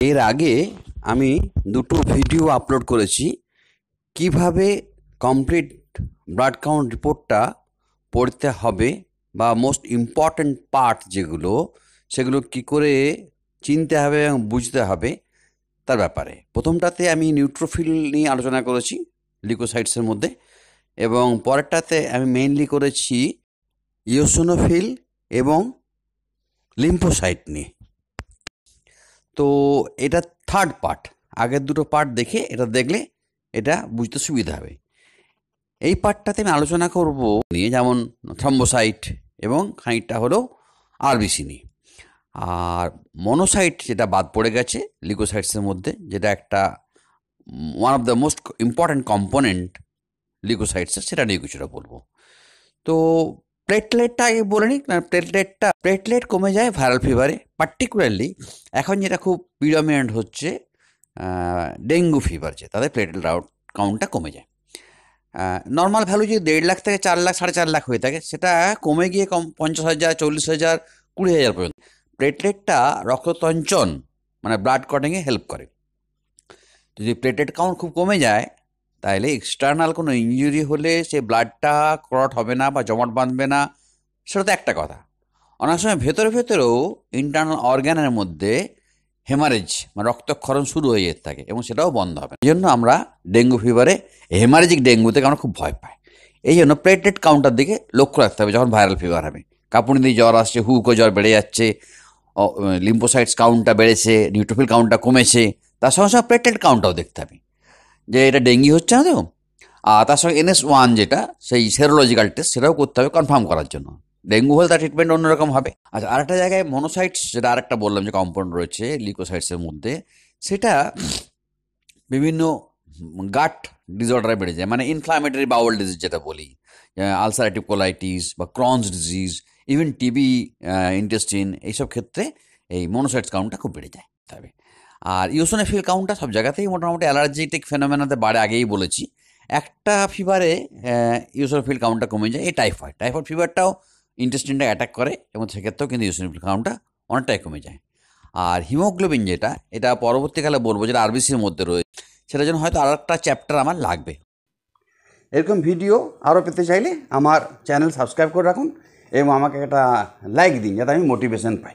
এর আগে আমি দুটো ভিডিও আপলোড করেছি কিভাবে কমপ্লিট ব্লাড কাউন্ট রিপোর্টটা পড়তে হবে বা মোস্ট ইম্পর্ট্যান্ট পার্ট যেগুলো সেগুলো কি করে চিনতে হবে এবং বুঝতে হবে তার ব্যাপারে। প্রথমটাতে আমি নিউট্রোফিল নিয়ে আলোচনা করেছি লিউকোসাইটসের মধ্যে, এবং পরেরটাতে আমি মেইনলি করেছি ইওসিনোফিল এবং লিম্ফোসাইট নিয়ে। তো এটা থার্ড পার্ট, আগের দুটো পার্ট দেখে এটা দেখলে এটা বুঝতে সুবিধা হবে। এই পার্টটাতে আমি আলোচনা করব নিয়ে, যেমন থ্রম্বোসাইট এবং খানিকটা হলো আরবিসি নিয়ে। আর মনোসাইট যেটা বাদ পড়ে গেছে লিউকোসাইটসের মধ্যে, যেটা একটা one of the most important component লিউকোসাইটসের, সেটা নিয়ে কিছুটা বলবো। তো প্লেটলেটটা আগে বলে নিই। প্লেটলেট কমে যায় ভাইরাল ফিভারে, পার্টিকুলারলি এখন যেটা খুব প্রিডমিনেন্ট হচ্ছে ডেঙ্গু ফিভার, যে তাদের প্লেটলেট কাউন্টটা কমে যায়। নর্মাল ভ্যালু যদি 1.5 লাখ থেকে 4 লাখ 4.5 লাখ হয়ে থাকে, সেটা কমে গিয়ে 50,000, 40,000, 20,000 পর্যন্ত। প্লেটলেটটা রক্ততঞ্চন মানে ব্লাড ক্লটিংয়ে হেল্প করে। যদি প্লেটলেট কাউন্ট খুব কমে যায়, তাহলে এক্সটার্নাল কোনো ইনজুরি হলে সে ব্লাডটা ক্লট হবে না বা জমাট বাঁধবে না, সেটা তো একটা কথা। অনেক সময় ভেতরেও ইন্টারনাল অর্গ্যানের মধ্যে হেমারেজ মানে রক্তক্ষরণ শুরু হয়ে যেতে থাকে, এবং সেটাও বন্ধ হবে। এই জন্য আমরা ডেঙ্গু ফিভারে হেমারেজিক ডেঙ্গু থেকে আমরা খুব ভয় পাই। এই জন্য প্লেটলেট কাউন্টার দিকে লক্ষ্য রাখতে হবে যখন ভাইরাল ফিভার হবে। কাঁপুনি দিয়ে জ্বর আসছে, হুকো জ্বর বেড়ে যাচ্ছে, লিম্ফোসাইটস কাউন্টটা বেড়েছে, নিউট্রোফিল কাউন্টটা কমেছে, তার সঙ্গে সঙ্গে প্লেটলেট কাউন্টটাও দেখতে হবে যে এটা ডেঙ্গি হচ্ছে না তো। আর তার সঙ্গে NS1 যেটা সেই সেরোলজিক্যাল টেস্ট, সেটাও করতে হবে কনফার্ম করার জন্য। ডেঙ্গু হলে তার ট্রিটমেন্ট অন্যরকম হবে। আচ্ছা, আরেকটা জায়গায় মনোসাইটস, যেটা আরেকটা বললাম যে কম্পাউন্ড রয়েছে লিউকোসাইটসের মধ্যে, সেটা বিভিন্ন গাট ডিসঅর্ডারে বেড়ে যায়, মানে ইনফ্লামেটরি বাউল ডিজিজ যেটা বলি, আলসারেটিভ কোলাইটিস বা Crohn's disease, even TB intestine, এইসব ক্ষেত্রে এই মনোসাইটস কাউন্টটা খুব বেড়ে যায়। তবে আর ইওসিনোফিল কাউন্টটা সব জায়গাতেই মোটামুটি অ্যালার্জেটিক ফেনোমেনাতে বাড়ে, আগেই বলেছি। একটা ফিভারে ইওসিনোফিল কাউন্টটা কমে যায়, এই টাইফয়েড ফিভারটাও ইন্টেস্টিনটা অ্যাটাক করে, এবং সেক্ষেত্রেও কিন্তু ইওসিনোফিল কাউন্টটা অনেকটাই কমে যায়। আর হিমোগ্লোবিন যেটা, এটা পরবর্তীকালে বলবো, যেটা আরবিসির মধ্যে রয়েছে, সেটার জন্য হয়তো আর একটা চ্যাপ্টার আমার লাগবে। এরকম ভিডিও আরও পেতে চাইলে আমার চ্যানেল সাবস্ক্রাইব করে রাখুন এবং আমাকে একটা লাইক দিন, যাতে আমি মোটিভেশন পাই।